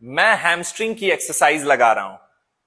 मैं हैमस्ट्रिंग की एक्सरसाइज लगा रहा हूं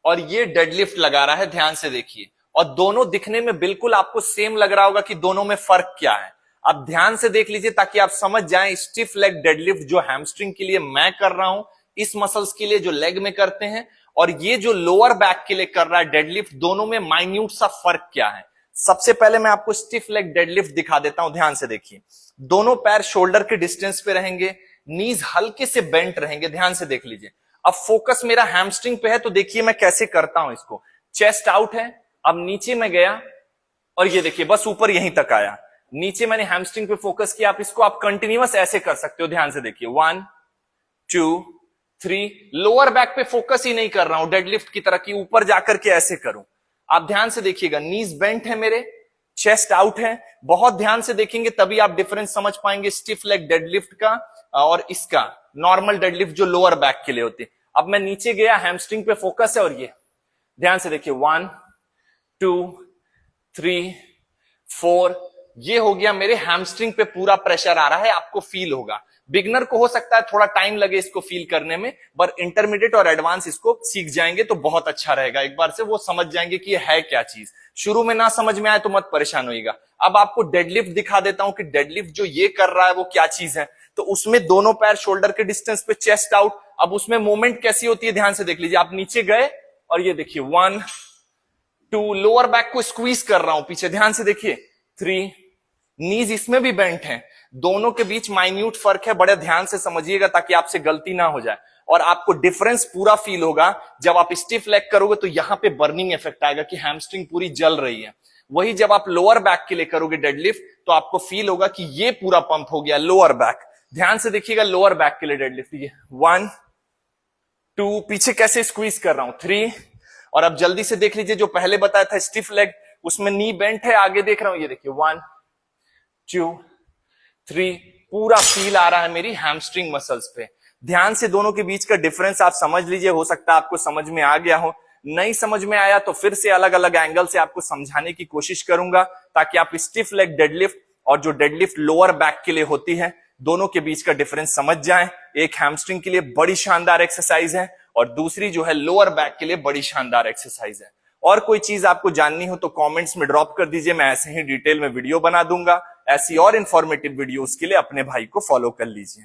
और ये डेडलिफ्ट लगा रहा है, ध्यान से देखिए। और दोनों दिखने में बिल्कुल आपको सेम लग रहा होगा कि दोनों में फर्क क्या है। आप ध्यान से देख लीजिए ताकि आप समझ जाएं स्टिफ लेग डेडलिफ्ट जो हैमस्ट्रिंग के लिए मैं कर रहा हूं, इस मसल्स के लिए जो लेग में करते हैं, और ये जो लोअर बैक के लिए कर रहा है डेडलिफ्ट, दोनों में माइन्यूट सा फर्क क्या है। सबसे पहले मैं आपको स्टिफ लेग डेडलिफ्ट दिखा देता हूं, ध्यान से देखिए। दोनों पैर शोल्डर के डिस्टेंस पे रहेंगे, नीज हल्के से बेंट रहेंगे, ध्यान से देख लीजिए। अब फोकस मेरा हैमस्ट्रिंग पे है, तो देखिए मैं कैसे करता हूं इसको। चेस्ट आउट है, अब नीचे में गया और ये देखिए बस ऊपर यहीं तक आया। नीचे मैंने हैमस्ट्रिंग पे फोकस किया। आप इसको आप कंटिन्यूअस ऐसे कर सकते हो, ध्यान से देखिए। 1 2 3। लोअर बैक पे फोकस ही नहीं कर रहा हूं डेडलिफ्ट की तरह कि ऊपर जाकर के ऐसे करूं। आप ध्यान से देखिएगा, नीज बेंट है मेरे, चेस्ट आउट है। बहुत ध्यान से देखेंगे तभी आप डिफरेंस समझ पाएंगे स्टिफ लेग डेडलिफ्ट का और इसका नॉर्मल डेडलिफ्ट जो लोअर बैक के लिए होती है। अब मैं नीचे गया, हैमस्ट्रिंग पे फोकस है और ये ध्यान से देखिए 1 2 3 4। ये हो गया मेरे हैमस्ट्रिंग पे पूरा प्रेशर आ रहा है, आपको फील होगा। बिगनर को हो सकता है थोड़ा टाइम लगे इसको फील करने में, पर इंटरमीडिएट और एडवांस इसको सीख जाएंगे तो बहुत अच्छा रहेगा। एक बार से वो समझ जाएंगे कि ये है क्या चीज। शुरू में ना समझ में आए तो मत परेशान होइएगा। अब आपको डेडलिफ्ट दिखा देता हूं कि डेडलिफ्ट जो ये कर रहा है वो क्या चीज है। तो उसमें दोनों पैर शोल्डर के डिस्टेंस पे, चेस्ट आउट। अब उसमें मूवमेंट कैसी होती है, ध्यान से देख लीजिए। आप नीचे गए और ये देखिए 1 2, लोअर बैक को स्क्वीज कर रहा हूं पीछे, ध्यान से देखिए। 3, नीज इसमें भी बेंट है। दोनों के बीच माइन्यूट फर्क है, बड़े ध्यान से समझिएगा ताकि आपसे गलती ना हो जाए। और आपको डिफरेंस पूरा फील होगा जब आप स्टिफ लेग करोगे तो यहां पे बर्निंग इफेक्ट आएगा कि हैमस्ट्रिंग पूरी जल रही है। वही जब आप लोअर बैक के लिए करोगे डेडलिफ्ट तो आपको फील होगा कि ये पूरा पंप हो गया लोअर बैक। ध्यान से देखिएगा लोअर बैक के लिए डेडलिफ्ट, ये 1 2, पीछे कैसे स्क्वीज कर रहा हूं, 3। और अब जल्दी से देख लीजिए, जो पहले बताया था स्टिफ लेग, उसमें नी बेंट है, आगे देख रहा हूं, ये देखिए 1 2 3। पूरा फील आ रहा है मेरी हैमस्ट्रिंग मसल्स पे। ध्यान से दोनों के बीच का डिफरेंस आप समझ लीजिए। हो सकता है आपको समझ में आ गया हो, नहीं समझ में आया तो फिर से अलग अलग एंगल से आपको समझाने की कोशिश करूंगा ताकि आप स्टिफ लेग डेडलिफ्ट और जो डेडलिफ्ट लोअर बैक के लिए होती है दोनों के बीच का डिफरेंस समझ जाएं। एक हैमस्ट्रिंग के लिए बड़ी शानदार एक्सरसाइज है और दूसरी जो है लोअर बैक के लिए बड़ी शानदार एक्सरसाइज है। और कोई चीज आपको जाननी हो तो कमेंट्स में ड्रॉप कर दीजिए, मैं ऐसे ही डिटेल में वीडियो बना दूंगा। ऐसी और इंफॉर्मेटिव वीडियोस के लिए अपने भाई को फॉलो कर लीजिए।